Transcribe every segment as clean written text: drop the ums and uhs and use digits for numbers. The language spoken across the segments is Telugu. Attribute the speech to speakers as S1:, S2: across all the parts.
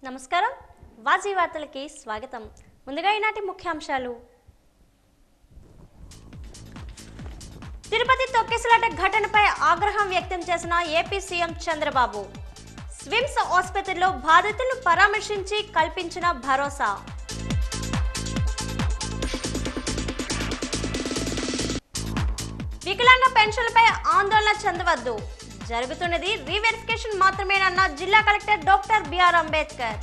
S1: నమస్కారం వాజీ వార్తలకి స్వాగతం ముందుగా ఈనాటి ముఖ్యాంశాలు తిరుపతి తొక్కిసలాట ఘటనపై ఆగ్రహం వ్యక్తం చేసిన ఏపీ సీఎం చంద్రబాబు స్విమ్స్ ఆసుపత్రిలో బాధితులను పరామర్శించి కల్పించిన భరోసా వికలాంగ పెన్షన్లపై ఆందోళన చెందవద్దు జరుగుతున్నది రీవెరిఫికేషన్ మాత్రమేనన్న జిల్లా కలెక్టర్ డాక్టర్ బిఆర్ అంబేద్కర్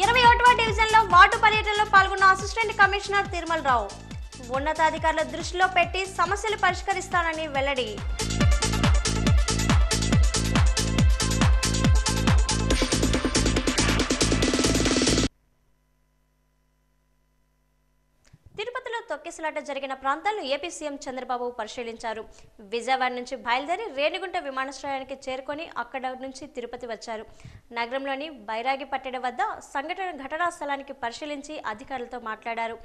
S1: 21వ డివిజన్లో వార్డు పర్యటనలో పాల్గొన్న అసిస్టెంట్ కమిషనర్ తిరుమలరావు ఉన్నతాధికారుల దృష్టిలో పెట్టి సమస్యలు పరిష్కరిస్తానని వెల్లడి తిరుపతిలో తొక్కిసలాట జరిగిన ప్రాంతాలను ఏపీ సీఎం చంద్రబాబు పరిశీలించారు. విజయవాడ నుంచి బయలుదేరి రేణిగుంట విమానాశ్రయానికి చేరుకొని అక్కడ నుంచి తిరుపతి వచ్చారు. నగరంలోని బైరాగి పట్టణ వద్ద ఘటనా స్థలానికి పరిశీలించి అధికారులతో మాట్లాడారు.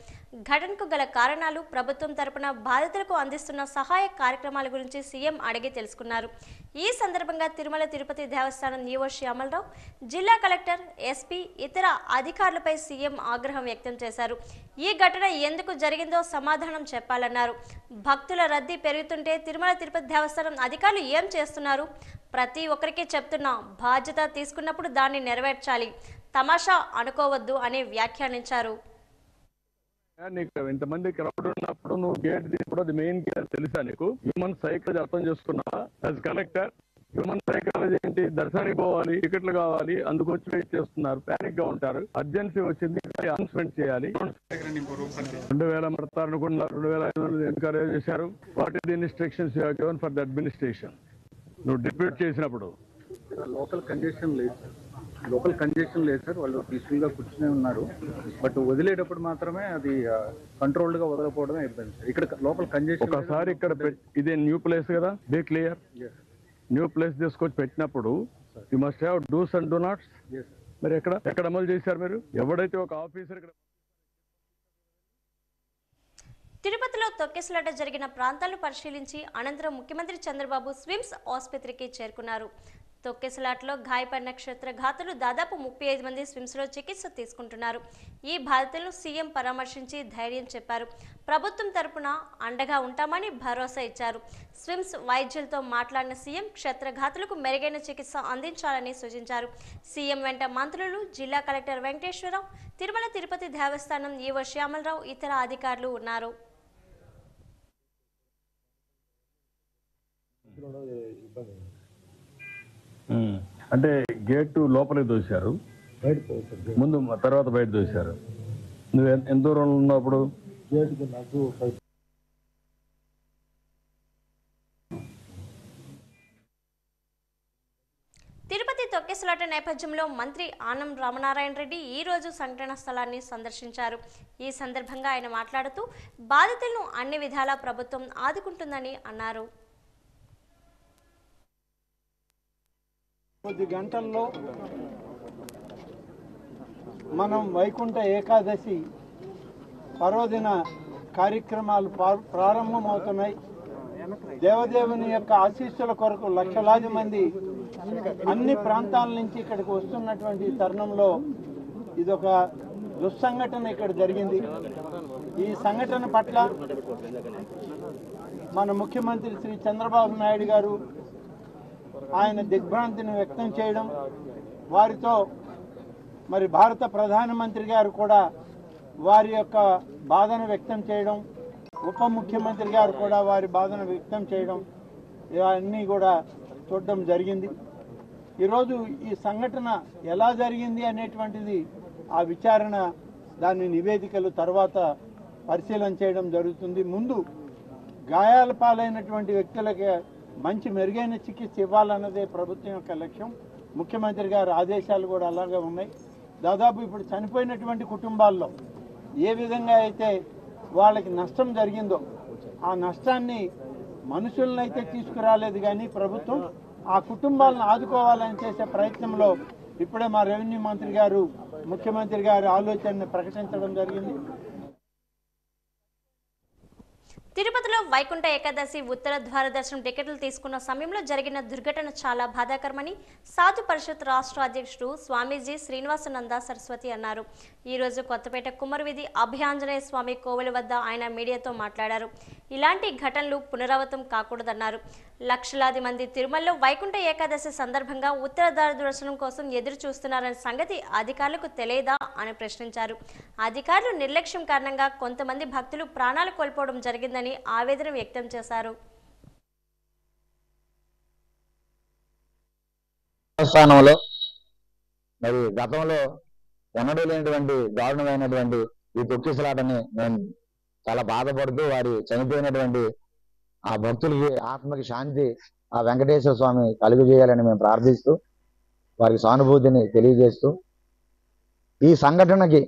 S1: ఘటనకు గల కారణాలు, ప్రభుత్వం తరపున బాధితులకు అందిస్తున్న సహాయ కార్యక్రమాల గురించి సీఎం అడిగి తెలుసుకున్నారు. ఈ సందర్భంగా తిరుమల తిరుపతి దేవస్థానం ఈవో శ్యామలరావు, జిల్లా కలెక్టర్, ఎస్పీ, ఇతర అధికారులపై సీఎం ఆగ్రహం వ్యక్తం చేశారు. ఈ ఘటన ఎందుకు జరిగిందో సమాధానం చెప్పాలన్నారు. భక్తుల రద్దీ పెరుగుతుంటే తిరుమల తిరుపతి దేవస్థానం అధికారులు ఏం చేస్తున్నారు? ప్రతి ఒక్కరికి చెప్తున్నా, బాధ్యత తీసుకున్నప్పుడు దాన్ని నెరవేర్చాలి, తమాషా అనుకోవద్దు అని వ్యాఖ్యానించారు.
S2: ఇంతమంది క్రౌడ్ ఉన్నప్పుడు నువ్వు గేట్ తీసుకోవడం అది మెయిన్ గేట్ తెలుసా నీకు? హ్యూమన్ సైకాలజీ అర్థం చేసుకున్నావా? యాజ్ కలెక్టర్ హ్యూమన్ సైకాలజీ ఏంటి? దర్శనానికి పోవాలి, టికెట్లు కావాలి, అందుకు వచ్చి వెయిట్ చేస్తున్నారు, ప్యానిక్ గా ఉంటారు. అర్జెన్సీ వచ్చింది, అనౌన్స్మెంట్ చేయాలి. 2000 పడతారు అనుకున్నారు, 2500 ఎన్కరేజ్ చేశారు. What is the instructions you have given for the administration? నువ్వు డిప్యూట్ చేసినప్పుడు
S3: లోకల్ కంజెషన్ లేదు సార్. వాళ్ళు పీస్ఫుల్ గా కూర్చునే ఉన్నారు. బట్ వదిలేటప్పుడు మాత్రమే అది కంట్రోల్డ్ గా వదలకపోవడమే ఇబ్బంది సార్. ఇక్కడ లోకల్ కంజెషన్
S2: ఒకసారి ఇక్కడ ఇదే న్యూ ప్లేస్ కదా, బీ క్లియర్. న్యూ ప్లేస్ తీసుకొచ్చి పెట్టినప్పుడు you must have dos and do nots. మరి ఎక్కడ అమలు చేశారు మీరు? ఎవడైతే ఒక ఆఫీసర్ ఇక్కడ
S1: తిరుపతిలో తొక్కిసలాట జరిగిన ప్రాంతాలను పరిశీలించి అనంతరం ముఖ్యమంత్రి చంద్రబాబు స్విమ్స్ ఆసుపత్రికి చేరుకున్నారు. తొక్కిసలాటలో గాయపడిన క్షత్రఘాతులు దాదాపు 35 మంది స్విమ్స్లో చికిత్స తీసుకుంటున్నారు. ఈ బాధితులను సీఎం పరామర్శించి ధైర్యం చెప్పారు. ప్రభుత్వం తరపున అండగా ఉంటామని భరోసా ఇచ్చారు. స్విమ్స్ వైద్యులతో మాట్లాడిన సీఎం క్షత్రఘాతులకు మెరుగైన చికిత్స అందించాలని సూచించారు. సీఎం వెంట మంత్రులు, జిల్లా కలెక్టర్ వెంకటేశ్వరరావు, తిరుమల తిరుపతి దేవస్థానం ఈవో శ్యామలరావు, ఇతర అధికారులు ఉన్నారు.
S2: అంటే గేటు లోపలికి దోశారు, ముందు తర్వాత బయట దోశారు. నువ్వు ఎంత దూరంలో ఉన్నప్పుడు?
S1: తిరుపతి తొక్కిసలాట నేపథ్యంలో మంత్రి ఆనం రామనారాయణ రెడ్డి ఈ రోజు సంఘటన స్థలాన్ని సందర్శించారు. ఈ సందర్భంగా ఆయన మాట్లాడుతూ, బాధితులను అన్ని విధాలా ప్రభుత్వం ఆదుకుంటుందని అన్నారు.
S4: కొద్ది గంటల్లో మనం వైకుంఠ ఏకాదశి పర్వదిన కార్యక్రమాలు ప్రారంభమవుతున్నాయి. దేవదేవుని యొక్క ఆశీస్సుల కొరకు లక్షలాది మంది అన్ని ప్రాంతాల నుంచి ఇక్కడికి వస్తున్నటువంటి తరుణంలో ఇదొక దుస్సంఘటన ఇక్కడ జరిగింది. ఈ సంఘటన పట్ల మన ముఖ్యమంత్రి శ్రీ చంద్రబాబు నాయుడు గారు ఆయన దిగ్భ్రాంతిని వ్యక్తం చేయడం, వారితో మరి భారత ప్రధానమంత్రి గారు కూడా వారి యొక్క బాధను వ్యక్తం చేయడం, ఉప ముఖ్యమంత్రి గారు కూడా వారి బాధను వ్యక్తం చేయడం, ఇవన్నీ కూడా చూడడం జరిగింది. ఈరోజు ఈ సంఘటన ఎలా జరిగింది అనేటువంటిది ఆ విచారణ, దాని నివేదికలు తర్వాత పరిశీలన చేయడం జరుగుతుంది. ముందు గాయాల పాలైనటువంటి వ్యక్తులకి మంచి మెరుగైన చికిత్స ఇవ్వాలన్నదే ప్రభుత్వం యొక్క లక్ష్యం. ముఖ్యమంత్రి గారి ఆదేశాలు కూడా అలాగే ఉన్నాయి. దాదాపు ఇప్పుడు చనిపోయినటువంటి కుటుంబాల్లో ఏ విధంగా అయితే వాళ్ళకి నష్టం జరిగిందో ఆ నష్టాన్ని మనుషులనైతే తీసుకురాలేదు, కానీ ప్రభుత్వం ఆ కుటుంబాలను ఆదుకోవాలని చేసే ప్రయత్నంలో ఇప్పుడే మా రెవెన్యూ మంత్రి గారు, ముఖ్యమంత్రి గారి ఆలోచనని ప్రకటించడం జరిగింది.
S1: తిరుపతిలో వైకుంఠ ఏకాదశి ఉత్తర ద్వార దర్శనం టికెట్లు తీసుకున్న సమయంలో జరిగిన దుర్ఘటన చాలా బాధాకరమని సాధు పరిషత్ రాష్ట్ర అధ్యక్షుడు స్వామీజీ శ్రీనివాసానంద సరస్వతి అన్నారు. ఈరోజు కొత్తపేట కుమ్మరివీధి అభయాంజనేయ స్వామి కోవెల వద్ద ఆయన మీడియాతో మాట్లాడారు. ఇలాంటి ఘటనలు పునరావృతం కాకూడదన్నారు. లక్షలాది మంది తిరుమలలో వైకుంఠ ఏకాదశి సందర్భంగా ఉత్తర ద్వార దర్శనం కోసం ఎదురు చూస్తున్నారనే సంగతి అధికారులకు తెలియదా అని ప్రశ్నించారు. అధికారులు నిర్లక్ష్యం కారణంగా కొంతమంది భక్తులు ప్రాణాలు కోల్పోవడం జరిగిందని ఆవేదన వ్యక్తం చేశారు.
S5: స్థానంలో మరి గతంలో ఎన్నడూ లేనటువంటి దారుణమైనటువంటి ఈ తొక్కిసలాటని మేము చాలా బాధపడుతూ వారి చనిపోయినటువంటి ఆ భక్తులకి ఆత్మకి శాంతి ఆ వెంకటేశ్వర స్వామి కలుగజేయాలని మేము ప్రార్థిస్తూ వారికి సానుభూతిని తెలియజేస్తూ ఈ సంఘటనకి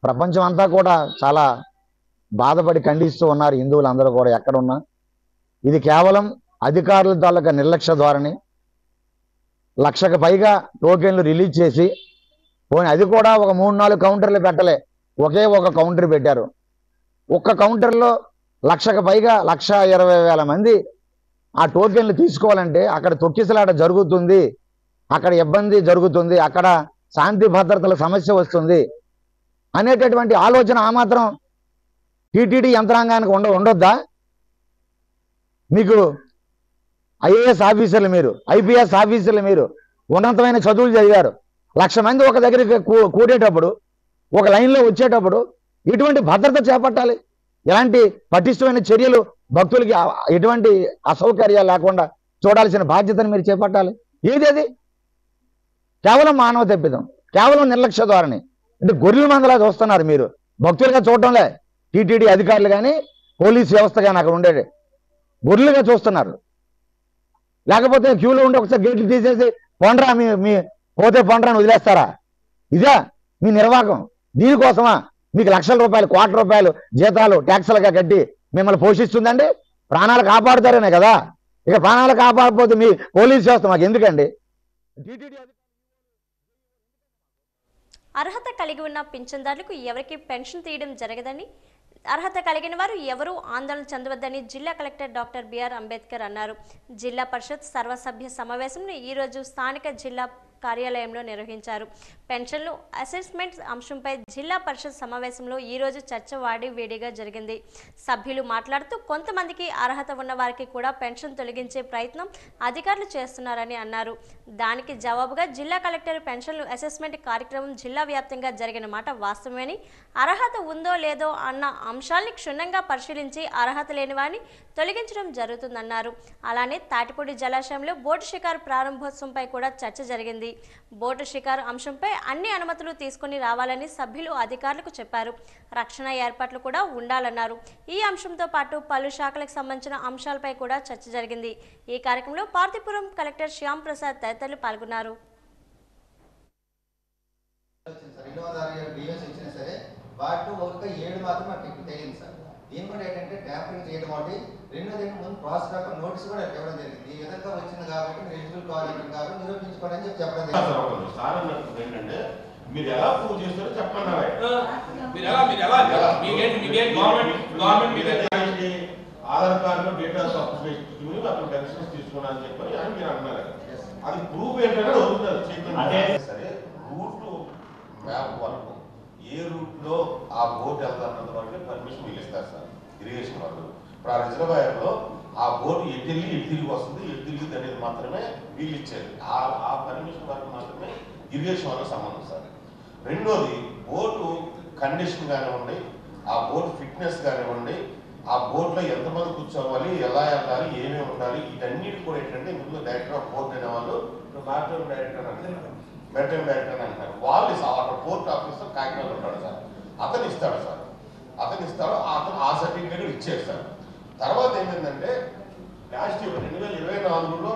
S5: ప్రపంచం అంతా కూడా చాలా బాధపడి ఖండిస్తూ ఉన్నారు. హిందువులందరూ కూడా ఎక్కడున్నా ఇది కేవలం అధికారుల తాలూకా నిర్లక్ష్య ధోరణి. 1,00,000కు పైగా టోకెన్లు రిలీజ్ చేసి పోనీ అది కూడా ఒక 3-4 కౌంటర్లు పెట్టలే, ఒకే ఒక కౌంటర్ పెట్టారు. ఒక్క కౌంటర్లో 1,00,000కు పైగా 1,20,000 మంది ఆ టోకెన్లు తీసుకోవాలంటే అక్కడ తొక్కిసలాట జరుగుతుంది, అక్కడ ఇబ్బంది జరుగుతుంది, అక్కడ శాంతి భద్రతల సమస్య వస్తుంది అనేటటువంటి ఆలోచన ఆ మాత్రం టీటీడీ యంత్రాంగానికి ఉండొద్దా? మీకు ఐఏఎస్ ఆఫీసర్లు, మీరు ఐపీఎస్ ఆఫీసర్లు, మీరు ఉన్నతమైన చదువులు చదివారు. 1,00,000 మంది ఒక దగ్గరికి కూడేటప్పుడు, ఒక లైన్లో వచ్చేటప్పుడు ఎటువంటి భద్రత చేపట్టాలి? ఎలాంటి పటిష్టమైన చర్యలు భక్తులకి ఎటువంటి అసౌకర్యాలు లేకుండా చూడాల్సిన బాధ్యతను మీరు చేపట్టాలి. ఏది కేవలం మానవ తప్పిదం, కేవలం నిర్లక్ష్య ధోరణి. అంటే గొర్రెల మందలా చూస్తున్నారు మీరు, భక్తులుగా చూడటంలే. టీటీడీ అధికారులు కానీ పోలీస్ వ్యవస్థ కానీ అక్కడ ఉండేది గొర్రెలుగా చూస్తున్నారు. లేకపోతే క్యూలో ఉండి ఒకసారి గేట్లు తీసేసి పొండ్రా మీ పోతే పొండ్రా అని వదిలేస్తారా? ఇదా మీ నిర్వాహకం? దీనికోసమా మీకు లక్షల రూపాయలు, కోట్ల రూపాయలు జీతాలు ట్యాక్సులుగా కట్టి మిమ్మల్ని పోషిస్తుందండి? ప్రాణాలు కాపాడుతారనే కదా. ఇక ప్రాణాలు కాపాడకపోతే మీ పోలీస్ వ్యవస్థ మాకు ఎందుకండి?
S1: అర్హత కలిగి ఉన్న పింఛన్దారులకు ఎవరికి పెన్షన్ తీయడం జరగదని, అర్హత కలిగిన వారు ఎవరూ ఆందోళన చెందవద్దని జిల్లా కలెక్టర్ డాక్టర్ బిఆర్ అంబేద్కర్ అన్నారు. జిల్లా పరిషత్ సర్వసభ్య సమావేశంను ఈరోజు స్థానిక జిల్లా కార్యాలయంలో నిర్వహించారు. పెన్షన్లు అసెస్మెంట్ అంశంపై జిల్లా పరిషత్ సమావేశంలో ఈరోజు చర్చ వేడిగా జరిగింది. సభ్యులు మాట్లాడుతూ కొంతమందికి అర్హత ఉన్న వారికి కూడా పెన్షన్ తొలగించే ప్రయత్నం అధికారులు చేస్తున్నారని అన్నారు. దానికి జవాబుగా జిల్లా కలెక్టర్ పెన్షన్లు అసెస్మెంట్ కార్యక్రమం జిల్లా వ్యాప్తంగా జరిగిన మాట వాస్తవమని, అర్హత ఉందో లేదో అన్న అంశాల్ని క్షుణ్ణంగా పరిశీలించి అర్హత లేని వారిని తొలగించడం జరుగుతుందన్నారు. అలానే తాటిపూడి జలాశయంలో బోటు షికారు ప్రారంభోత్సవంపై కూడా చర్చ జరిగింది. బోటు షికారు అంశంపై అన్ని అనుమతులు తీసుకుని రావాలని సభ్యులు అధికారులకు చెప్పారు. రక్షణ ఏర్పాట్లు కూడా ఉండాలన్నారు. ఈ అంశంతో పాటు పలు శాఖలకు సంబంధించిన అంశాలపై కూడా చర్చ జరిగింది. ఈ కార్యక్రమంలో పార్తీపురం కలెక్టర్ శ్యామ్ ప్రసాద్ తదితరులు పాల్గొన్నారు.
S6: దీని కూడా ఏంటంటే ట్యాంపరింగ్ చేయడం ఒకటి, రెండోది ముందు ప్రాసెస్ కాక నోటీస్ కూడా ఇవ్వడం జరిగింది. ఈ విధంగా వచ్చింది కాబట్టి మీరు ఎలిజిబుల్ కావాలి కాబట్టి నిరూపించుకోండి అని చెప్పడం జరిగింది.
S7: ఏంటంటే మీరు ఎలా ప్రూవ్ చేస్తారో చెప్పండి. ఆధార్ కార్డులో డేటా సబ్స్క్రిప్షన్ అతను పెన్షన్స్ తీసుకున్నాను చెప్పని అని మీరు అన్నారు. అది ప్రూఫ్ ఏంటంటే అవుతుంది. సరే రూట్ మ్యాప్ వరకు ఏ రూట్ లో ఆ బోట్ వెళ్తారన్నంత వరకు పర్మిషన్ వీళ్ళు ఇస్తారు సార్, ఇరిగేషన్ వాళ్ళు. ఇప్పుడు ఆ రిజర్వాయర్లో ఆ బోట్ ఎటు తిరిగి వస్తుంది, ఎటు తిరిగి అనేది మాత్రమే వీళ్ళు ఇచ్చారు. ఆ పర్మిషన్ వరకు మాత్రమే ఇరిగేషన్ వాళ్ళకి సంబంధం సార్. రెండోది బోటు కండిషన్ కానివ్వండి, ఆ బోట్ ఫిట్నెస్ కానివ్వండి, ఆ బోట్లో ఎంతమంది కూర్చోవాలి, ఎలా వెళ్ళాలి, ఏమేమి ఉండాలి, వీటన్నిటి కూడా ఏంటంటే ముందు డైరెక్టర్ ఆఫ్ పోర్ట్ అనే వాళ్ళు మారిటైమ్ డైరెక్టర్ అంటారు, మెరిటైమ్ డైరెక్టర్ అంటారు. వాళ్ళు అక్కడ పోర్ట్ ఆఫీసర్ కాకినాడ ఉంటాడు సార్, అతను ఇస్తాడు సార్, అతను ఇస్తాడు, అతను ఆ సర్టిఫికేట్ ఇచ్చేస్తాడు. తర్వాత ఏమైందంటే లాస్ట్ 2024లో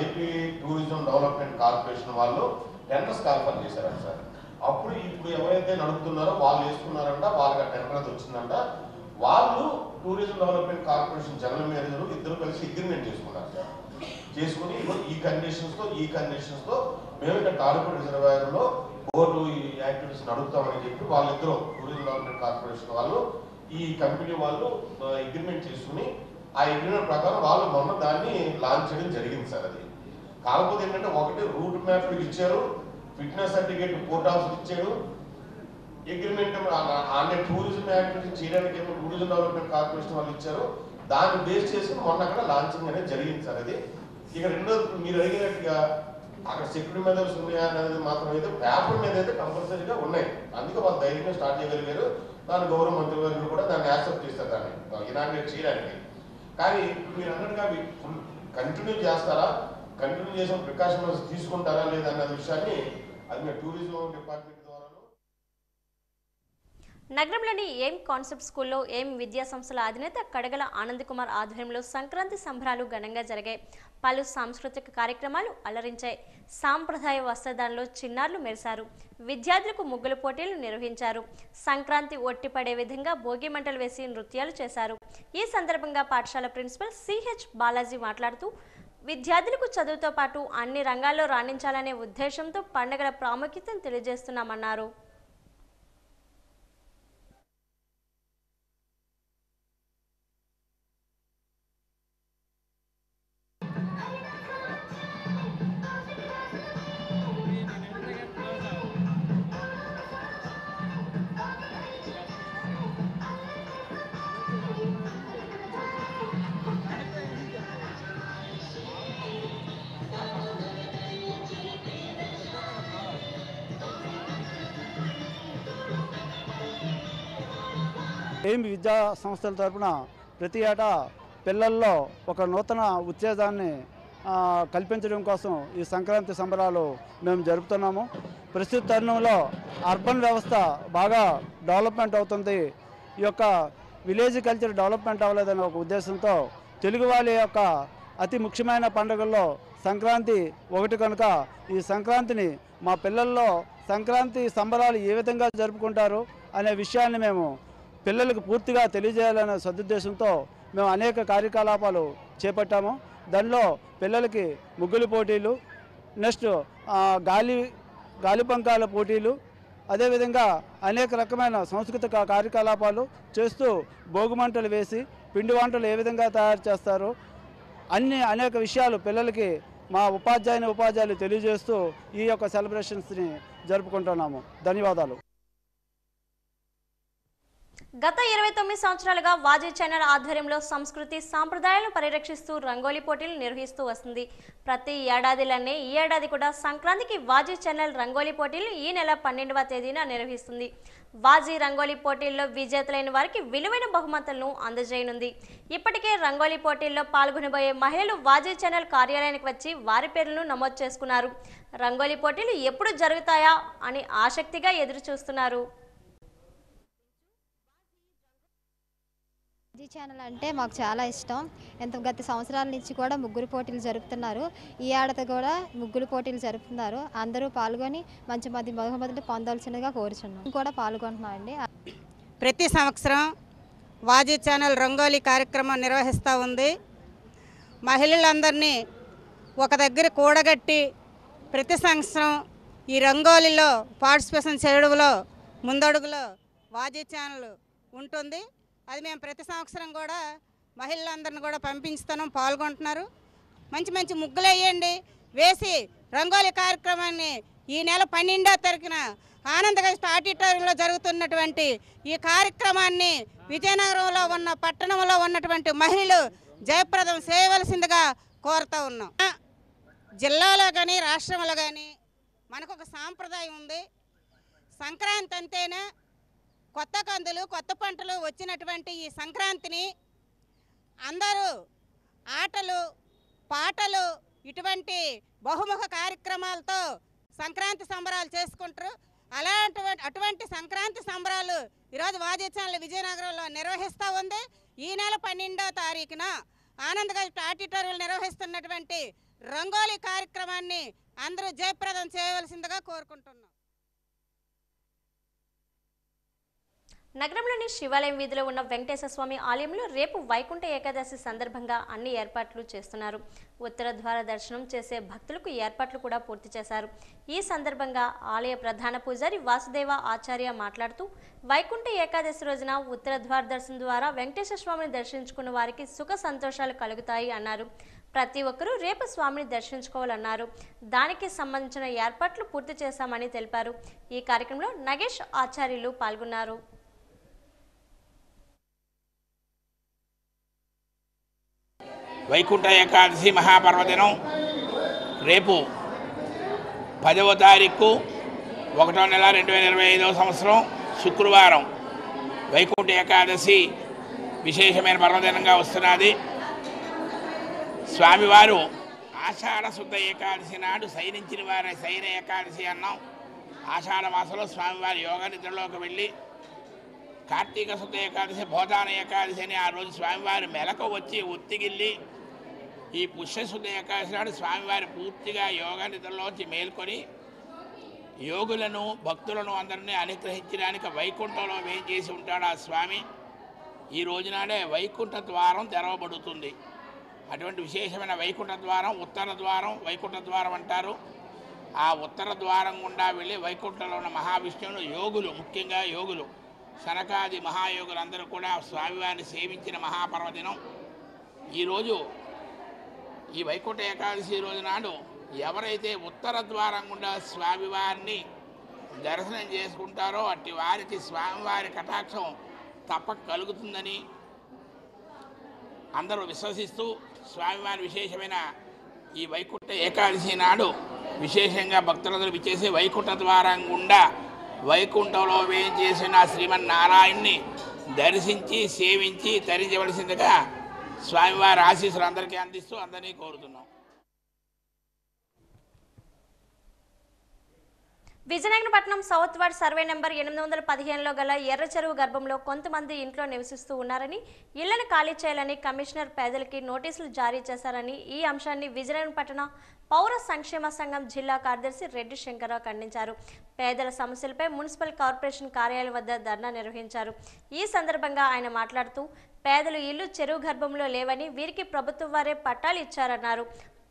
S7: ఏపీ టూరిజం డెవలప్మెంట్ కార్పొరేషన్ వాళ్ళు టెండర్స్ కాల్ఫర్ చేశారంట సార్. అప్పుడు ఇప్పుడు ఎవరైతే నడుపుతున్నారో వాళ్ళు వేసుకున్నారంట, వాళ్ళకి టెండర్ అది వచ్చిందంట. వాళ్ళు tourism development corporation general manager ఇద్దరు కలిసి అగ్రిమెంట్ చేసుకున్నారు సార్. చేసుకుని ఈ కండిషన్స్తో మేము ఇక్కడ తాడిపూడి రిజర్వాయర్లో బోటు ఈ యాక్టివిటీస్ నడుపుతామని చెప్పి వాళ్ళిద్దరూ టూరిజం డెవలప్మెంట్ కార్పొరేషన్ వాళ్ళు ఈ కంపెనీ వాళ్ళు అగ్రిమెంట్ చేసుకుని ఆ అగ్రిమెంట్ ప్రకారం వాళ్ళు మొన్న దాన్ని లాంచ్ చేయడం జరిగింది సార్. అది కాకపోతే ఏంటంటే ఒకటి రూట్ మ్యాప్ ఇచ్చారు, ఫిట్నెస్ సర్టిఫికేట్ కోర్ట్ ఆఫీస్ ఇచ్చాడు, అగ్రిమెంట్ అంటే టూరిజం యాక్టివిటీ చేయడానికి ఏమో టూరిజం డెవలప్మెంట్ కార్పొరేషన్ వాళ్ళు ఇచ్చారు. దాన్ని బేస్ చేసుకుని మొన్న అక్కడ లాంచింగ్ అనేది జరిగింది సార్. అది ఇక రెండోది మీరు అడిగినట్టుగా అక్కడ సెక్యూరిటీ మెజర్స్ ఉన్నాయా అనేది మాత్రం అయితే పేపర్ మీద అయితే కంపల్సరీగా ఉన్నాయి. అందుకే వాళ్ళు ధైర్యంగా స్టార్ట్ చేయగలిగారు. దాని గౌరవ మంత్రి గారు కూడా దాన్ని యాక్సెప్ట్ చేస్తారు, దాన్ని ఇనాగ్రేట్ చేయడానికి. కానీ మీరు అన్నట్టుగా కంటిన్యూ చేస్తారా, కంటిన్యూ చేసిన ప్రికాషన్స్ తీసుకుంటారా లేదా అన్న విషయాన్ని అది మీ టూరిజం డిపార్ట్మెంట్ ద్వారా.
S1: నగరంలోని ఎయిమ్ కాన్సెప్ట్ స్కూల్లో ఎయిమ్ విద్యా సంస్థల అధినేత కడగల ఆనంద్ కుమార్ ఆధ్వర్యంలో సంక్రాంతి సంబరాలు ఘనంగా జరిగాయి. పలు సాంస్కృతిక కార్యక్రమాలు అలరించాయి. సాంప్రదాయ వస్త్రధారణలో చిన్నారులు మెరిశారు. విద్యార్థులకు ముగ్గుల పోటీలు నిర్వహించారు. సంక్రాంతి ఒట్టిపడే విధంగా భోగి మంటలు వేసి నృత్యాలు చేశారు. ఈ సందర్భంగా పాఠశాల ప్రిన్సిపల్ సిహెచ్ బాలాజీ మాట్లాడుతూ విద్యార్థులకు చదువుతో పాటు అన్ని రంగాల్లో రాణించాలనే ఉద్దేశంతో పండుగల ప్రాముఖ్యతను తెలియజేస్తున్నామన్నారు.
S4: ఎయిమ్ విద్యా సంస్థల తరపున ప్రతి ఏటా పిల్లల్లో ఒక నూతన ఉత్తేజాన్ని కల్పించడం కోసం ఈ సంక్రాంతి సంబరాలు మేము జరుపుతున్నాము. ప్రస్తుత తరుణంలో అర్బన్ వ్యవస్థ బాగా డెవలప్మెంట్ అవుతుంది. ఈ యొక్క విలేజ్ కల్చర్ డెవలప్మెంట్ అవ్వలేదనే ఒక ఉద్దేశంతో తెలుగు వాళ్ళ యొక్క అతి ముఖ్యమైన పండుగల్లో సంక్రాంతి ఒకటి కనుక ఈ సంక్రాంతిని మా పిల్లల్లో సంక్రాంతి సంబరాలు ఏ విధంగా జరుపుకుంటారు అనే విషయాన్ని మేము పిల్లలకు పూర్తిగా తెలియజేయాలనే సదుద్దేశంతో మేము అనేక కార్యకలాపాలు చేపట్టాము. దానిలో పిల్లలకి ముగ్గులు పోటీలు, నెక్స్ట్ గాలిపంకాల పోటీలు, అదేవిధంగా అనేక రకమైన సాంస్కృతిక కార్యకలాపాలు చేస్తూ భోగిమంటలు వేసి పిండి వంటలు ఏ విధంగా తయారు చేస్తారు అనేక విషయాలు పిల్లలకి మా ఉపాధ్యాయులు తెలియజేస్తూ ఈ యొక్క సెలబ్రేషన్స్ని జరుపుకుంటున్నాము. ధన్యవాదాలు.
S1: గత 29 సంవత్సరాలుగా వాజీ ఛానల్ ఆధ్వర్యంలో సంస్కృతి సాంప్రదాయాలను పరిరక్షిస్తూ రంగోలీ పోటీలు నిర్వహిస్తూ వస్తుంది. ప్రతి ఏడాదిలోనే ఈ ఏడాది కూడా సంక్రాంతికి వాజీ ఛానల్ రంగోలీ పోటీలు ఈ నెల 12వ తేదీన నిర్వహిస్తుంది. వాజీ రంగోలీ పోటీల్లో విజేతలైన వారికి విలువైన బహుమతులను అందజేయనుంది. ఇప్పటికే రంగోలీ పోటీల్లో పాల్గొనబోయే మహిళలు వాజీ ఛానల్ కార్యాలయానికి వచ్చి వారి పేర్లను నమోదు చేసుకున్నారు. రంగోలీ పోటీలు ఎప్పుడు జరుగుతాయా అని ఆసక్తిగా ఎదురు చూస్తున్నారు.
S8: వాజీ ఛానల్ అంటే మాకు చాలా ఇష్టం. గత సంవత్సరాల నుంచి కూడా ముగ్గురు పోటీలు జరుపుతున్నారు. ఈ ఏడాది కూడా ముగ్గురు పోటీలు జరుపుతున్నారు. అందరూ పాల్గొని మంచి బహుమతులు పొందాల్సిందిగా కోరుచున్నాం. కూడా పాల్గొంటున్నామండి.
S9: ప్రతి సంవత్సరం వాజీ ఛానల్ రంగోలీ కార్యక్రమం నిర్వహిస్తూ ఉంది. మహిళలందరినీ ఒక దగ్గర కూడగట్టి ప్రతి సంవత్సరం ఈ రంగోలీలో పార్టిసిపేషన్ చేయడంలో ముందడుగులో వాజీ ఛానల్ ఉంటుంది. అది మేము ప్రతి సంవత్సరం కూడా మహిళలందరిని కూడా పంపించుతున్నాం, పాల్గొంటున్నారు. మంచి మంచి ముగ్గులు వేయండి, వేసి రంగోలీ కార్యక్రమాన్ని ఈ నెల 12వ తారీఖున ఆనందగస్ట్ ఆడిటోరియంలో జరుగుతున్నటువంటి ఈ కార్యక్రమాన్ని విజయనగరంలో ఉన్న పట్టణంలో ఉన్నటువంటి మహిళలు జయప్రదం చేయవలసిందిగా కోరుతూ ఉన్నాం. జిల్లాలో కానీ రాష్ట్రంలో కానీ మనకు ఒక సాంప్రదాయం ఉంది. సంక్రాంతి అంటేనే కొత్త కందులు కొత్త పంటలు వచ్చినటువంటి ఈ సంక్రాంతిని అందరూ ఆటలు పాటలు ఇటువంటి బహుముఖ కార్యక్రమాలతో సంక్రాంతి సంబరాలు చేసుకుంటారు. అటువంటి సంక్రాంతి సంబరాలు ఈరోజు వాజీ ఛానల్ విజయనగరంలో నిర్వహిస్తూ ఉంది. ఈ నెల 12వ తారీఖున ఆనందగస్ట్ ఆడిటోరియంలో నిర్వహిస్తున్నటువంటి రంగోలీ కార్యక్రమాన్ని అందరూ జయప్రదం చేయవలసిందిగా కోరుకుంటున్నాం.
S1: నగరంలోని శివాలయం వీధిలో ఉన్న వెంకటేశ్వర స్వామి ఆలయంలో రేపు వైకుంఠ ఏకాదశి సందర్భంగా అన్ని ఏర్పాట్లు చేస్తున్నారు. ఉత్తర ద్వార దర్శనం చేసే భక్తులకు ఏర్పాట్లు కూడా పూర్తి చేశారు. ఈ సందర్భంగా ఆలయ ప్రధాన పూజారి వాసుదేవ ఆచార్య మాట్లాడుతూ వైకుంఠ ఏకాదశి రోజున ఉత్తర ద్వార దర్శనం ద్వారా వెంకటేశ్వర స్వామిని దర్శించుకున్న వారికి సుఖ సంతోషాలు కలుగుతాయి అన్నారు. ప్రతి ఒక్కరూ రేపు స్వామిని దర్శించుకోవాలన్నారు. దానికి సంబంధించిన ఏర్పాట్లు పూర్తి చేశామని తెలిపారు. ఈ కార్యక్రమంలో నగేష్ ఆచార్యులు పాల్గొన్నారు.
S10: వైకుంఠ ఏకాదశి మహాపర్వదినం రేపు 10వ తారీఖు 1వ నెల 2025వ సంవత్సరం శుక్రవారం వైకుంఠ ఏకాదశి విశేషమైన పర్వదినంగా వస్తున్నది. స్వామివారు ఆషాఢ శుద్ధ ఏకాదశి నాడు శయనించిన వారి శయన ఏకాదశి అన్నాం. ఆషాఢ మాసంలో స్వామివారి యోగ నిద్రలోకి వెళ్ళి కార్తీక శుద్ధ ఏకాదశి భోదాన ఏకాదశి అని ఆ రోజు స్వామివారి మెలకు వచ్చి ఉత్తిగిల్లి ఈ పుష్యశుద్ధ ఏకాదశి నాడు స్వామివారి పూర్తిగా యోగ నిద్రలోంచి మేల్కొని యోగులను భక్తులను అందరినీ అనుగ్రహించడానికి వైకుంఠంలో వేయించేసి ఉంటాడు ఆ స్వామి. ఈ రోజునాడే వైకుంఠ ద్వారం తెరవబడుతుంది. అటువంటి విశేషమైన వైకుంఠ ద్వారం ఉత్తర ద్వారం వైకుంఠ ద్వారం అంటారు. ఆ ఉత్తర ద్వారం గుండా వెళ్ళి వైకుంఠంలో ఉన్న మహావిష్ణువును యోగులు, ముఖ్యంగా యోగులు శనకాది మహాయోగులందరూ కూడా స్వామివారిని సేవించిన మహాపర్వదినం ఈరోజు. ఈ వైకుంఠ ఏకాదశి రోజు నాడు ఎవరైతే ఉత్తర ద్వారం గుండా స్వామివారిని దర్శనం చేసుకుంటారో అట్టి వారికి స్వామివారి కటాక్షం తప్పక కలుగుతుందని అందరూ విశ్వసిస్తూ స్వామివారి విశేషమైన ఈ వైకుంఠ ఏకాదశి నాడు విశేషంగా భక్తులందరూ విచ్చేసి వైకుంఠ ద్వారం గుండా వైకుంఠంలో వేయించేసిన శ్రీమన్నారాయణ్ణి దర్శించి సేవించి తరించవలసిందిగా స్వామివారి ఆశీస్సులు అందరికీ అందిస్తూ అందరినీ కోరుతున్నాం.
S1: విజయనగరపట్నం సౌత్ వార్డ్ సర్వే నెంబర్ 815లో గల ఎర్ర చెరువు గర్భంలో కొంతమంది ఇంట్లో నివసిస్తూ ఉన్నారని, ఇళ్లను ఖాళీ చేయాలని కమిషనర్ పేదలకి నోటీసులు జారీ చేశారని ఈ అంశాన్ని విజయనగరపట్న పౌర సంక్షేమ సంఘం జిల్లా కార్యదర్శి రెడ్డి శంకర్రావు ఖండించారు. పేదల సమస్యలపై మున్సిపల్ కార్పొరేషన్ కార్యాలయం వద్ద ధర్నా నిర్వహించారు. ఈ సందర్భంగా ఆయన మాట్లాడుతూ పేదలు ఇల్లు చెరువు గర్భంలో లేవని, వీరికి ప్రభుత్వం వారే పట్టాలు ఇచ్చారన్నారు.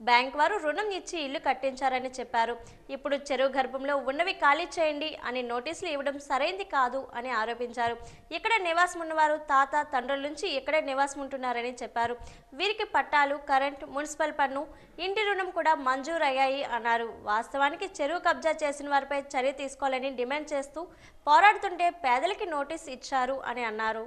S1: బ్యాంక్ వారు రుణం ఇచ్చి ఇల్లు కట్టించారని చెప్పారు. ఇప్పుడు చెరువు గర్భంలో ఉన్నవి ఖాళీ చేయండి అని నోటీసులు ఇవ్వడం సరైంది కాదు అని ఆరోపించారు. ఇక్కడ నివాసం ఉన్నవారు తాత తండ్రుల నుంచి ఇక్కడే నివాసం ఉంటున్నారని చెప్పారు. వీరికి పట్టాలు, కరెంట్, మున్సిపల్ పన్ను, ఇంటి రుణం కూడా మంజూరు అయ్యాయి అన్నారు. వాస్తవానికి చెరువు కబ్జా చేసిన వారిపై చర్య తీసుకోవాలని డిమాండ్ చేస్తూ పోరాడుతుంటే పేదలకి నోటీస్ ఇచ్చారు అని అన్నారు.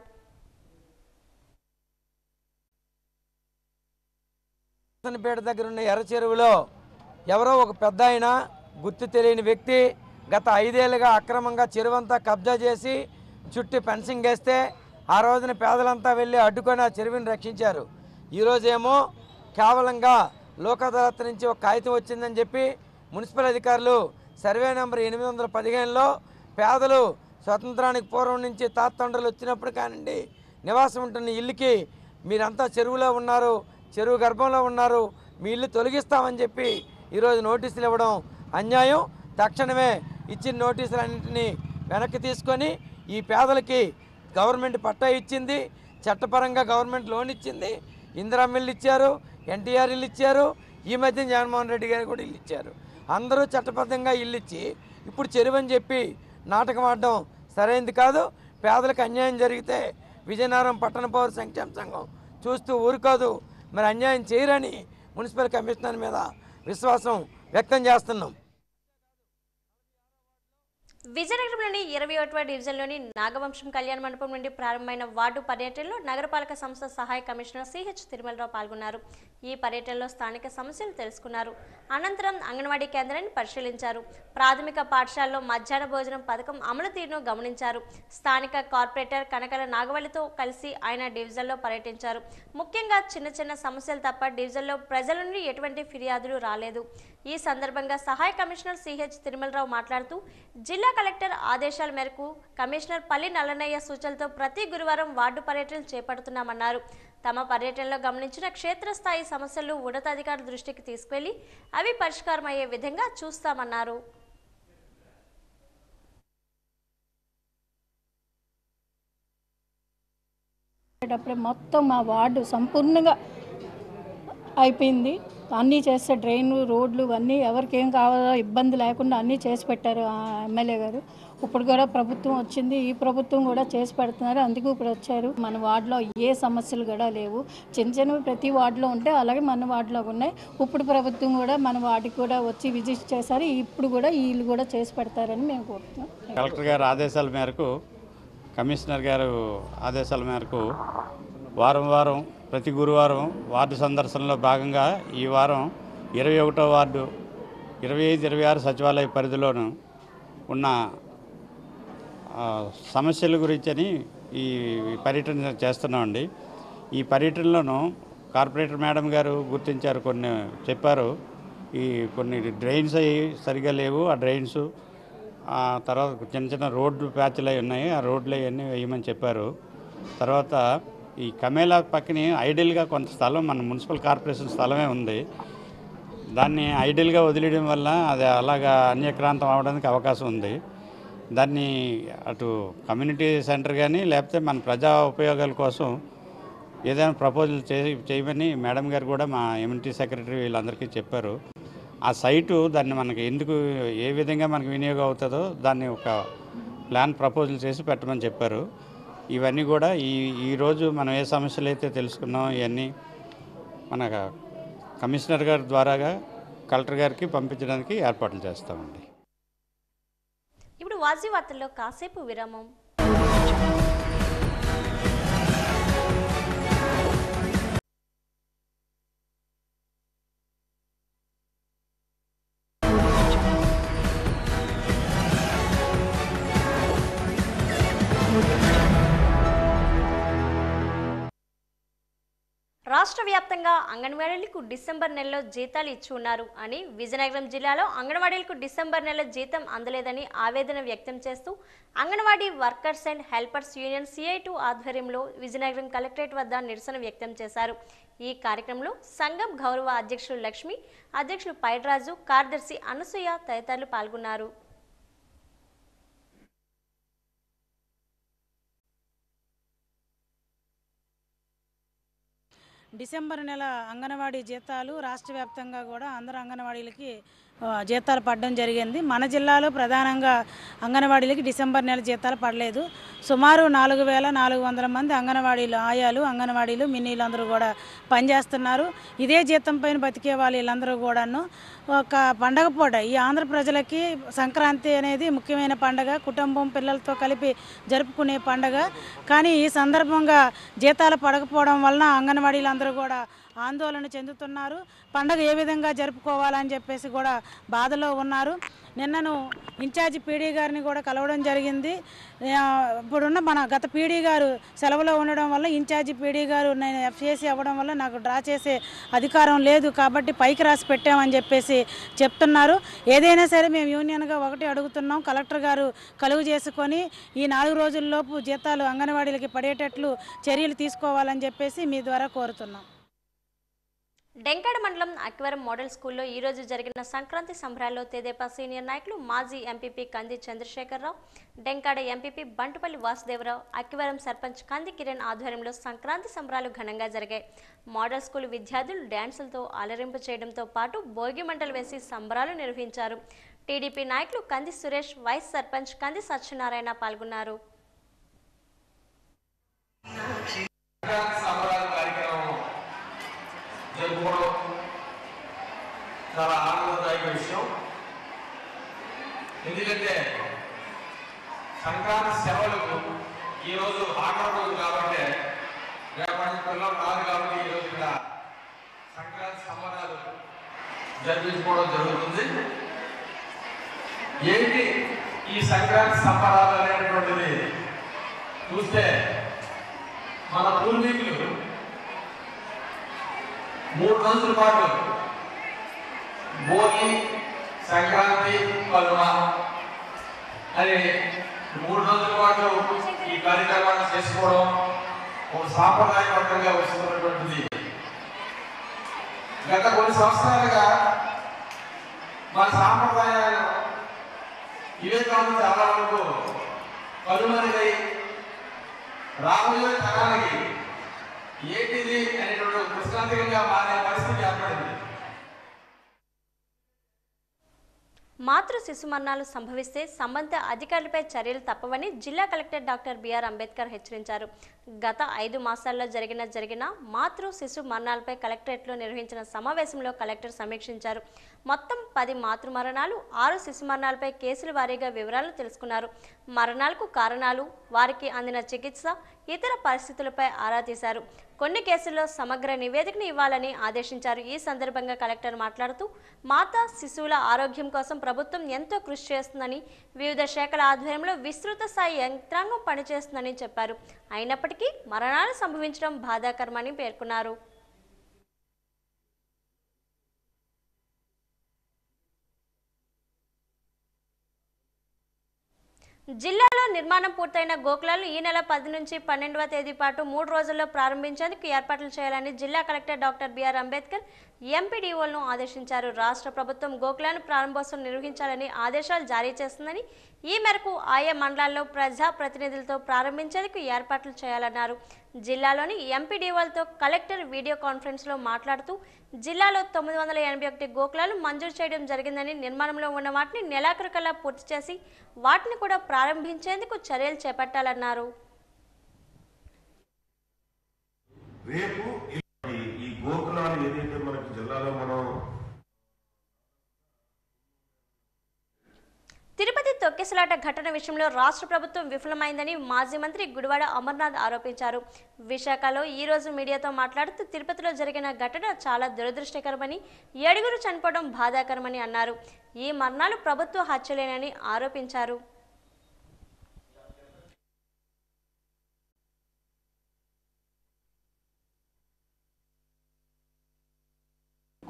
S11: పేట దగ్గర ఉన్న ఎర్ర చెరువులో ఎవరో ఒక పెద్ద ఆయన గుర్తు తెలియని వ్యక్తి గత 5 ఏళ్ళుగా అక్రమంగా చెరువంతా కబ్జా చేసి చుట్టూ ఫెన్సింగ్ వేస్తే ఆ రోజున పేదలంతా వెళ్ళి అడ్డుకొని ఆ చెరువుని రక్షించారు. ఈరోజేమో కేవలంగా లోక్ అదాలత్ నుంచి ఒక కాగితం వచ్చిందని చెప్పి మున్సిపల్ అధికారులు సర్వే నెంబర్ 815లో పేదలు స్వతంత్రానికి పూర్వం నుంచి తాతండ్రులు వచ్చినప్పుడు కానివ్వండి నివాసం ఉంటున్న ఇల్లుకి మీరంతా చెరువులో ఉన్నారు, చెరువు గర్భంలో ఉన్నారు, మీ ఇల్లు తొలగిస్తామని చెప్పి ఈరోజు నోటీసులు ఇవ్వడం అన్యాయం. తక్షణమే ఇచ్చిన నోటీసులన్నింటినీ వెనక్కి తీసుకొని ఈ పేదలకి గవర్నమెంట్ పట్టా ఇచ్చింది, చట్టపరంగా గవర్నమెంట్ లోన్ ఇచ్చింది, ఇందిరమ్మ ఇల్లు ఇచ్చారు, ఎన్టీఆర్ ఇల్లు ఇచ్చారు, ఈ మధ్య జగన్మోహన్ రెడ్డి గారు కూడా ఇల్లు ఇచ్చారు. అందరూ చట్టబద్ధంగా ఇల్లు ఇచ్చి ఇప్పుడు చెరువు అని చెప్పి నాటకం ఆడడం సరైనది కాదు. పేదలకు అన్యాయం జరిగితే విజయనగరం పట్టణ పౌర సంక్షేమ సంఘం చూస్తూ ఊరుకోదు. మరి అన్యాయం చేయరని మున్సిపల్ కమిషనర్ మీద విశ్వాసం వ్యక్తం చేస్తున్నాం.
S1: విజయనగరంలోని 21వ డివిజన్లోని నాగవంశం కళ్యాణ మండపం నుండి ప్రారంభమైన వార్డు పర్యటనలో నగరపాలక సంస్థ సహాయ కమిషనర్ సిహెచ్ తిరుమలరావు పాల్గొన్నారు. ఈ పర్యటనలో స్థానిక సమస్యలు తెలుసుకున్నారు. అనంతరం అంగన్వాడీ కేంద్రాన్ని పరిశీలించారు. ప్రాథమిక పాఠశాలలో మధ్యాహ్న భోజనం పథకం అమలు తీరును గమనించారు. స్థానిక కార్పొరేటర్ కనకల నాగవల్లితో కలిసి ఆయన డివిజన్లో పర్యటించారు. ముఖ్యంగా చిన్న చిన్న సమస్యలు తప్ప డివిజన్లో ప్రజల నుండి ఎటువంటి ఫిర్యాదులు రాలేదు. ఈ సందర్భంగా సహాయ కమిషనర్ సిహెచ్ తిరుమలరావు మాట్లాడుతూ జిల్లా కలెక్టర్ ఆదేశాల మేరకు కమిషనర్ పల్లి నల్లనయ్య సూచనలతో ప్రతి గురువారం వార్డు పర్యటనలు చేపడుతున్నామన్నారు. తమ పర్యటనలో గమనించిన క్షేత్రస్థాయి సమస్యలు ఉన్నతాధికారుల దృష్టికి తీసుకెళ్లి అవి పరిష్కారం అయ్యే విధంగా చూస్తామన్నారు.
S12: అప్పుడే మొత్తం మా వార్డు సంపూర్ణంగా అయిపోయింది. అన్నీ చేస్తే డ్రైన్లు రోడ్లు అన్నీ ఎవరికి ఏం కావాలో ఇబ్బంది లేకుండా అన్నీ చేసి పెట్టారు ఆ ఎమ్మెల్యే గారు. ఇప్పుడు కూడా ప్రభుత్వం వచ్చింది, ఈ ప్రభుత్వం కూడా చేసి పెడుతున్నారు. అందుకు ఇప్పుడు వచ్చారు. మన వార్డులో ఏ సమస్యలు కూడా లేవు. చిన్న చిన్నవి ప్రతి వార్డులో ఉంటే అలాగే మన వార్డులో ఉన్నాయి. ఇప్పుడు ప్రభుత్వం కూడా మన వార్డుకి కూడా వచ్చి విజిట్ చేశారు. ఇప్పుడు కూడా వీళ్ళు కూడా చేసి పెడతారని మేము కోరుతున్నాం.
S13: కలెక్టర్ గారు ఆదేశాల మేరకు, కమిషనర్ గారు ఆదేశాల మేరకు వారం ప్రతి గురువారం వార్డు సందర్శనలో భాగంగా ఈ వారం 21వ వార్డు 25, 26 సచివాలయ పరిధిలోనూ ఉన్న సమస్యల గురించని ఈ పర్యటన చేస్తున్నామండి. ఈ పర్యటనలోనూ కార్పొరేటర్ మేడం గారు గుర్తించారు, కొన్ని చెప్పారు. కొన్ని డ్రైన్స్ అవి సరిగా లేవు, ఆ డ్రైన్స్ తర్వాత చిన్న చిన్న రోడ్డు ప్యాచ్లు అవి ఉన్నాయి, ఆ రోడ్లు అవన్నీ వేయమని చెప్పారు. తర్వాత ఈ కమేలా పక్కనే ఐడియల్గా కొంత స్థలం మన మున్సిపల్ కార్పొరేషన్ స్థలమే ఉంది. దాన్ని ఐడియల్గా వదిలేయడం వల్ల అది అలాగా అన్యక్రాంతం అవడానికి అవకాశం ఉంది. దాన్ని అటు కమ్యూనిటీ సెంటర్ కానీ లేకపోతే మన ప్రజా ఉపయోగాల కోసం ఏదైనా ప్రపోజల్ చేయమని మేడం గారు కూడా మా ఎమ్యూనిటీ సెక్రటరీ వీళ్ళందరికీ చెప్పారు. ఆ సైటు దాన్ని మనకి ఎందుకు ఏ విధంగా మనకు వినియోగం అవుతుందో దాన్ని ఒక ప్లాన్ ప్రపోజల్ చేసి పెట్టమని చెప్పారు. ఇవన్నీ కూడా ఈరోజు మనం ఏ సమస్యలు అయితే తెలుసుకున్నాం ఇవన్నీ మన కమిషనర్ గారి ద్వారాగా కలెక్టర్ గారికి పంపించడానికి ఏర్పాట్లు చేస్తామండి.
S1: ఇప్పుడు వాజీ వార్తల్లో కాసేపు విరామం. రాష్ట్ర వ్యాప్తంగా అంగన్వాడీలకు డిసెంబర్ నెలలో జీతాలు ఇచ్చి ఉన్నారు అని, విజయనగరం జిల్లాలో అంగన్వాడీలకు డిసెంబర్ నెల జీతం అందలేదని ఆవేదన వ్యక్తం చేస్తూ anganwadi workers and helpers union CI2 ఆధ్వర్యంలో విజయనగరం కలెక్టరేట్ వద్ద నిరసన వ్యక్తం చేశారు. ఈ కార్యక్రమంలో సంఘం గౌరవ అధ్యక్షులు లక్ష్మి, అధ్యక్షులు పైడ్రాజు, కార్యదర్శి అనసూయ తదితరులు పాల్గొన్నారు.
S14: డిసెంబర్ నెల అంగన్వాడీ జీతాలు రాష్ట్ర వ్యాప్తంగా కూడా అందరు అంగన్వాడీలకి జీతాలు పడడం జరిగింది. మన జిల్లాలో ప్రధానంగా అంగన్వాడీలకి డిసెంబర్ నెల జీతాలు పడలేదు. సుమారు 4400 మంది అంగన్వాడీలు, ఆయాలు, అంగన్వాడీలు, మిన్నీలు అందరూ కూడా పనిచేస్తున్నారు. ఇదే జీతం పైన బతికే వాళ్ళు వీళ్ళందరూ కూడాను ఒక పండగ పూట ఈ ఆంధ్ర ప్రజలకి సంక్రాంతి అనేది ముఖ్యమైన పండగ, కుటుంబం పిల్లలతో కలిపి జరుపుకునే పండగ. కానీ ఈ సందర్భంగా జీతాలు పడకపోవడం వలన అంగన్వాడీలు అందరూ కూడా ఆందోళన చెందుతున్నారు. పండగ ఏ విధంగా జరుపుకోవాలని చెప్పేసి కూడా బాధలో ఉన్నారు. నిన్నను ఇన్ఛార్జి పీడీ గారిని కూడా కలవడం జరిగింది. ఇప్పుడున్న మన గత పీడీ గారు సెలవులో ఉండడం వల్ల ఇన్ఛార్జి పీడీ గారు నేను FCC అవ్వడం వల్ల నాకు డ్రా చేసే అధికారం లేదు కాబట్టి పైకి రాసి పెట్టామని చెప్పేసి చెప్తున్నారు. ఏదైనా సరే మేము యూనియన్గా ఒకటి అడుగుతున్నాం, కలెక్టర్ గారు కలుగు చేసుకొని ఈ 4 రోజుల్లోపు జీతాలు అంగన్వాడీలకి పడేటట్లు చర్యలు తీసుకోవాలని చెప్పేసి మీ ద్వారా కోరుతున్నాం.
S1: డెంకాడ మండలం అక్కివరం మోడల్ స్కూల్లో ఈరోజు జరిగిన సంక్రాంతి సంబరాల్లో తెదేపా సీనియర్ నాయకులు మాజీ ఎంపీపీ కంది చంద్రశేఖరరావు, డెంకాడ ఎంపీపీ బంటుపల్లి వాసుదేవరావు, అక్కివరం సర్పంచ్ కంది కిరణ్ ఆధ్వర్యంలో సంక్రాంతి సంబరాలు ఘనంగా జరిగాయి. మోడల్ స్కూల్ విద్యార్థులు డ్యాన్సులతో అలరింపు చేయడంతో పాటు భోగి మంటలు వేసి సంబరాలు నిర్వహించారు. టీడీపీ నాయకులు కంది సురేష్, వైస్ సర్పంచ్ కంది సత్యనారాయణ పాల్గొన్నారు.
S15: చాలా ఆనందదాయక విషయం. ఎందుకంటే సంక్రాంతి సెలవులకు ఈరోజు ఆఖరి రోజు కాబట్టి రేపటి పిల్లలు రాదు కాబట్టి ఈరోజు ఇక్కడ సంక్రాంతి సంబరాలు జరిపించుకోవడం జరుగుతుంది. ఏంటి ఈ సంక్రాంతి సంబరాలు అనేటువంటిది చూస్తే మన పూర్వీకులు 3 రోజుల పాటు భోగి, సంక్రాంతి, కనుమ అని 3 రోజుల పాటు ఈ కార్యక్రమాన్ని చేసుకోవడం ఒక సాంప్రదాయబద్ధంగా వస్తున్నటువంటిది. గత కొన్ని సంవత్సరాలుగా మన సాంప్రదాయాలు ఇవే కాదు చాలా వరకు కనుమరుగై రాబోయే తరానికి ఏంటిది అనేటువంటి ప్రశ్నార్థకంగా మారే పరిస్థితి ఏర్పడింది.
S1: మాతృ శిశు మరణాలు సంభవిస్తే సంబంధిత అధికారులపై చర్యలు తప్పవని జిల్లా కలెక్టర్ డాక్టర్ బిఆర్ అంబేద్కర్ హెచ్చరించారు. గత 5 మాసాల్లో జరిగిన మాతృ శిశు మరణాలపై కలెక్టరేట్లో నిర్వహించిన సమావేశంలో కలెక్టర్ సమీక్షించారు. మొత్తం 10 మాతృ మరణాలు, 6 శిశు మరణాలపై కేసుల వారీగా వివరాలు తెలుసుకున్నారు. మరణాలకు కారణాలు, వారికి అందిన చికిత్స, ఇతర పరిస్థితులపై ఆరా తీశారు. కొన్ని కేసుల్లో సమగ్ర నివేదికను ఇవ్వాలని ఆదేశించారు. ఈ సందర్భంగా కలెక్టర్ మాట్లాడుతూ మాతా శిశువుల ఆరోగ్యం కోసం ప్రభుత్వం ఎంతో కృషి చేస్తుందని, వివిధ శాఖల ఆధ్వర్యంలో విస్తృత స్థాయి యంత్రాంగం పనిచేస్తుందని చెప్పారు. అయినప్పటికీ మరణాలు సంభవించడం బాధాకరమని పేర్కొన్నారు. జిల్లాలో నిర్మాణం పూర్తయిన గోకులాలు ఈ నెల 10 నుంచి 12వ తేదీ పాటు 3 రోజుల్లో ప్రారంభించేందుకు ఏర్పాట్లు చేయాలని జిల్లా కలెక్టర్ డాక్టర్ బిఆర్ అంబేద్కర్ ఎంపీడీఓలను ఆదేశించారు. రాష్ట్ర ప్రభుత్వం గోకులాను ప్రారంభోత్సవం నిర్వహించాలని ఆదేశాలు జారీ చేస్తుందని, ఈ మేరకు ఆయా మండలాల్లో ప్రజా ప్రతినిధులతో ప్రారంభించేందుకు ఏర్పాట్లు చేయాలన్నారు. జిల్లాలోని ఎంపీడీఓలతో కలెక్టర్ వీడియో కాన్ఫరెన్స్లో మాట్లాడుతూ జిల్లాలో 981 గోకులాలు మంజూరు చేయడం జరిగిందని, నిర్మాణంలో ఉన్న వాటిని నెలాఖరుకల్లా పూర్తి చేసి వాటిని కూడా ప్రారంభించేందుకు చర్యలు చేపట్టాలన్నారు.
S7: రేపు ఈ గోకులాలు ఏదైతే మనకి జిల్లాలో మనం
S1: తిరుపతి తొక్కిసలాట ఘటన విషయంలో రాష్ట్ర ప్రభుత్వం విఫలమైందని మాజీ మంత్రి గుడివాడ అమర్నాథ్ ఆరోపించారు. విశాఖలో ఈ రోజు మీడియాతో మాట్లాడుతూ తిరుపతిలో జరిగిన ఘటన చాలా దురదృష్టకరమని, 7 చనిపోవడం బాధాకరమని అన్నారు. ఈ మరణాలు ప్రభుత్వ హత్యలేనని ఆరోపించారు.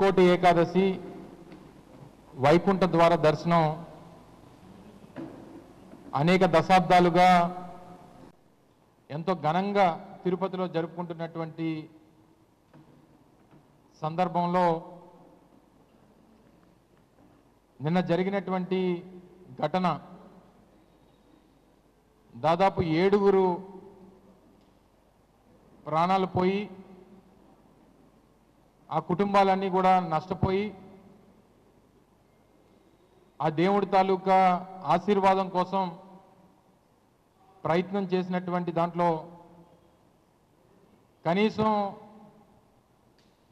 S16: కోటి ఏకాదశి వైకుంఠ ద్వార దర్శనం అనేక దశాబ్దాలుగా ఎంతో ఘనంగా తిరుపతిలో జరుపుకుంటున్నటువంటి సందర్భంలో నిన్న జరిగినటువంటి ఘటన దాదాపు 7 ప్రాణాలు పోయి ఆ కుటుంబాలన్నీ కూడా నష్టపోయి ఆ దేవుడి తాలూకా ఆశీర్వాదం కోసం ప్రయత్నం చేసినటువంటి దాంట్లో కనీసం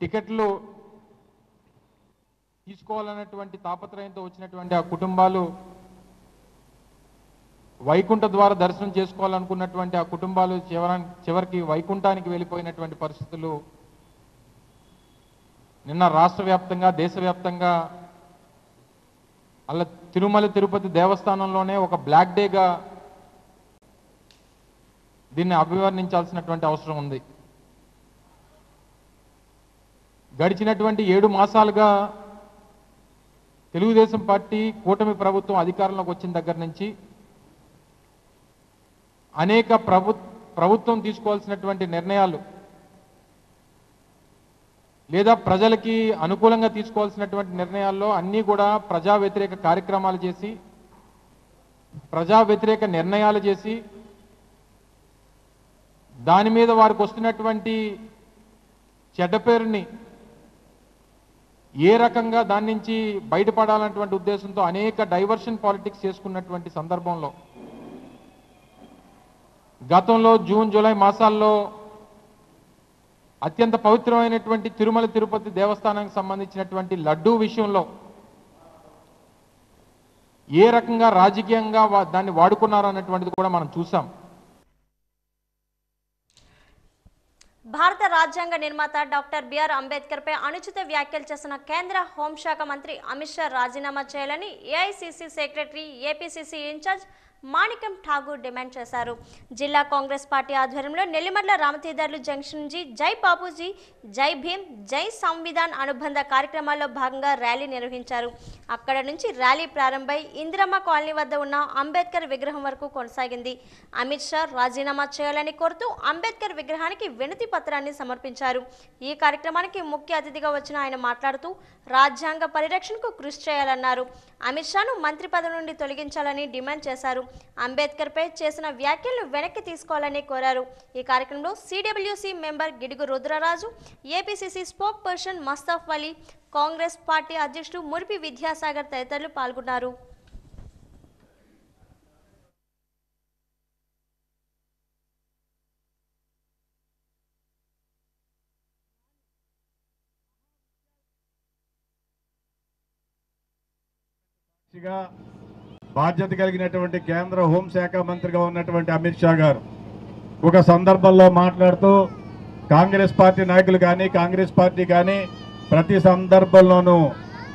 S16: టికెట్లు తీసుకోవాలన్నటువంటి తాపత్రయంతో వచ్చినటువంటి ఆ కుటుంబాలు, వైకుంఠ ద్వార దర్శనం చేసుకోవాలనుకున్నటువంటి ఆ కుటుంబాలు చివరికి వైకుంఠానికి వెళ్ళిపోయినటువంటి పరిస్థితులు నిన్న రాష్ట్ర వ్యాప్తంగా, దేశవ్యాప్తంగా, అలా తిరుమల తిరుపతి దేవస్థానంలోనే ఒక బ్లాక్ డేగా దీన్ని అభివర్ణించాల్సినటువంటి అవసరం ఉంది. గడిచినటువంటి 7 మాసాలుగా తెలుగుదేశం పార్టీ కూటమి ప్రభుత్వం అధికారంలోకి వచ్చిన దగ్గర నుంచి అనేక ప్రభుత్వం తీసుకోవాల్సినటువంటి నిర్ణయాలు లేదా ప్రజలకి అనుకూలంగా తీసుకోవాల్సినటువంటి నిర్ణయాల్లో అన్నీ కూడా ప్రజా వ్యతిరేక కార్యక్రమాలు చేసి, ప్రజా వ్యతిరేక నిర్ణయాలు చేసి, దాని మీద వారికి వస్తున్నటువంటి చెడ్డ పేరుని ఏ రకంగా దాని నుంచి బయటపడాలన్నటువంటి ఉద్దేశంతో అనేక డైవర్షన్ పాలిటిక్స్ చేసుకున్నటువంటి సందర్భంలో గతంలో జూన్, జూలై మాసాల్లో అత్యంత పవిత్రమైనటువంటి తిరుమల తిరుపతి దేవస్థానానికి సంబంధించినటువంటి లడ్డూ విషయంలో ఏ రకంగా రాజకీయంగా దాన్ని వాడుకున్నారన్నటువంటిది కూడా మనం చూసాం.
S1: భారత రాజ్యాంగ నిర్మాత డాక్టర్ బిఆర్ అంబేద్కర్ పై అనుచిత వ్యాఖ్యలు చేసిన కేంద్ర హోంశాఖ మంత్రి అమిత్ షా రాజీనామా చేయాలని ఏఐసిసి సెక్రటరీ, ఏపీసీసీ ఇన్ఛార్జ్ మాణిక్యం ఠాగూర్ డిమాండ్ చేశారు. జిల్లా కాంగ్రెస్ పార్టీ ఆధ్వర్యంలో నెల్లిమర్ల రామతీర్థర్లు జంక్షన్ నుంచి జై బాపూజీ, జై భీమ్, జై సంవిధాన్ అనుబంధ కార్యక్రమాల్లో భాగంగా ర్యాలీ నిర్వహించారు. అక్కడ నుంచి ర్యాలీ ప్రారంభమై ఇందిరమ్మ కాలనీ వద్ద ఉన్న అంబేద్కర్ విగ్రహం వరకు కొనసాగింది. అమిత్ షా రాజీనామా చేయాలని కోరుతూ అంబేద్కర్ విగ్రహానికి వినతి పత్రాన్ని సమర్పించారు. ఈ కార్యక్రమానికి ముఖ్య అతిథిగా వచ్చిన ఆయన మాట్లాడుతూ రాజ్యాంగ పరిరక్షణకు కృషి చేయాలన్నారు. అమిత్ షాను మంత్రి పదవి నుండి తొలగించాలని డిమాండ్ చేశారు. అంబేద్కర్పై చేసిన వ్యాఖ్యలు వెనక్కి తీసుకోవాలని కోరారు. ఈ కార్యక్రమంలో CWC member Gidugu Rudraraju, APCC spokesperson Mastaf Ali, Congress party అధ్యక్షుడు మురిపి విద్యాసాగర్ తదితరులు పాల్గొన్నారు.
S17: బాధ్యత కలిగినటువంటి కేంద్ర హోంశాఖ మంత్రిగా ఉన్నటువంటి అమిత్ షా గారు ఒక సందర్భంలో మాట్లాడుతూ కాంగ్రెస్ పార్టీ నాయకులు కానీ కాంగ్రెస్ పార్టీ కానీ ప్రతి సందర్భంలోనూ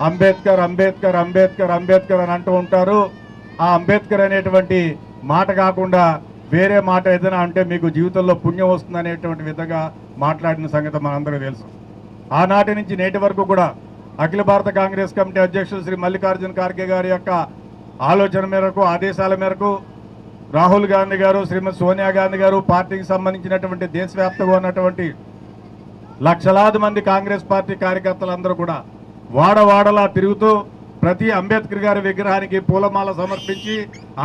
S17: అంబేద్కర్ అంబేద్కర్ అంబేద్కర్ అంబేద్కర్ అని అంటూ ఉంటారు. ఆ అంబేద్కర్ అనేటువంటి మాట కాకుండా వేరే మాట ఏదైనా అంటే మీకు జీవితంలో పుణ్యం వస్తుంది అనేటువంటి విధంగా మాట్లాడిన సంగతి మనందరికీ తెలుసు. ఆనాటి నుంచి నేటి వరకు కూడా అఖిల భారత కాంగ్రెస్ కమిటీ అధ్యక్షులు శ్రీ మల్లికార్జున ఖార్గే గారి యొక్క ఆలోచన మేరకు, ఆదేశాల మేరకు రాహుల్ గాంధీ గారు, శ్రీమతి సోనియా గాంధీ గారు, పార్టీకి సంబంధించినటువంటి దేశవ్యాప్తంగా ఉన్నటువంటి లక్షలాది మంది కాంగ్రెస్ పార్టీ కార్యకర్తలందరూ కూడా వాడవాడలా తిరుగుతూ ప్రతి అంబేద్కర్ గారి విగ్రహానికి పూలమాల సమర్పించి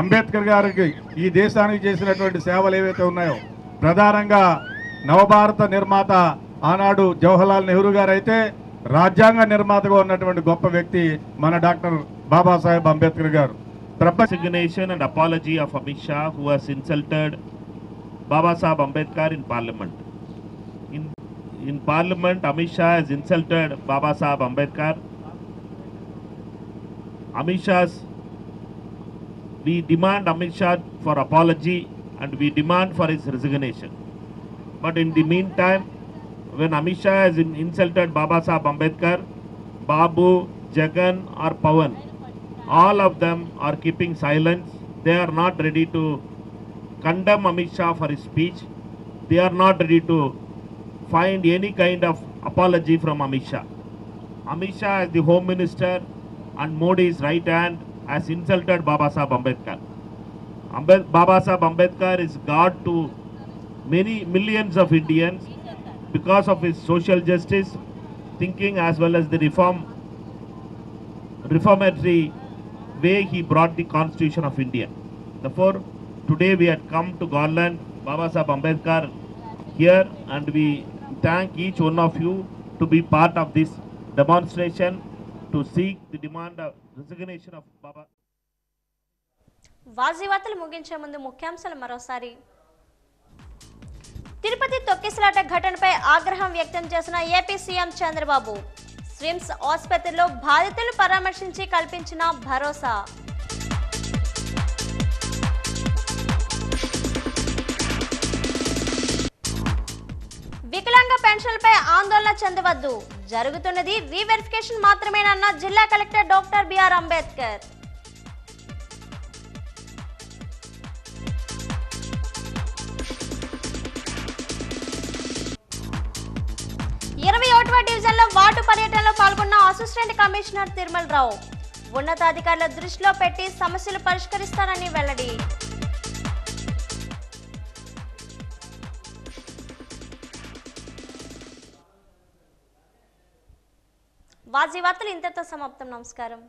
S17: అంబేద్కర్ గారికి ఈ దేశానికి చేసినటువంటి సేవలు ఏవైతే ఉన్నాయో, ప్రధానంగా నవభారత నిర్మాత ఆనాడు జవహర్లాల్ నెహ్రూ గారు అయితే రాజ్యాంగ నిర్మాతగా ఉన్నటువంటి గొప్ప వ్యక్తి మన డాక్టర్ బాబాసాహెబ్ అంబేద్కర్ గారు.
S18: Resignation and apology of Amit Shah, who has insulted Baba Saheb Ambedkar in Parliament. In Parliament, Amit Shah has insulted Baba Saheb Ambedkar. We demand Amit Shah for apology and we demand for his resignation. But in the meantime, when Amit Shah has insulted Baba Saheb Ambedkar, Babu, Jagan or Pawan, all of them are keeping silence. They are not ready to condemn Amit Shah for his speech. They are not ready to find any kind of apology from Amit Shah. Amit Shah as the Home Minister and Modi's right hand has insulted Baba Saheb Ambedkar. Baba Saheb Ambedkar is God to many millions of Indians because of his social justice thinking as well as the reformatory way he brought the Constitution of India. Therefore, today we had come to Garland Baba Saheb Ambedkar here, and we thank each one of you to be part of this demonstration to seek the demand of resignation of Baba.
S1: వాజీవార్తలు ముగించే ముందు ముఖ్యాంశాలు మరోసారి. తిరుపతి తొక్కిసలాట ఘటనపై ఆగ్రహం వ్యక్తం చేసిన ఏపీ సీఎం చంద్రబాబు. స్విమ్స్ ఆసుపత్రిలో బాధితులను పరామర్శించి కల్పించిన భరోసా. వికలాంగ పెన్షన్లపై ఆందోళన చెందవద్దు, జరుగుతున్నది రీవెరిఫికేషన్ మాత్రమేనన్న జిల్లా కలెక్టర్ డాక్టర్ బిఆర్ అంబేద్కర్. 21వ డివిజన్లో వార్డు పర్యటనలో పాల్గొన్న అసిస్టెంట్ కమిషనర్ తిరుమల రావు. ఉన్నతాధికారుల దృష్టిలో పెట్టి సమస్యలు పరిష్కరిస్తానని వెల్లడి. వాజీ వార్తలు ఇంతటితో సమాప్తం. నమస్కారం.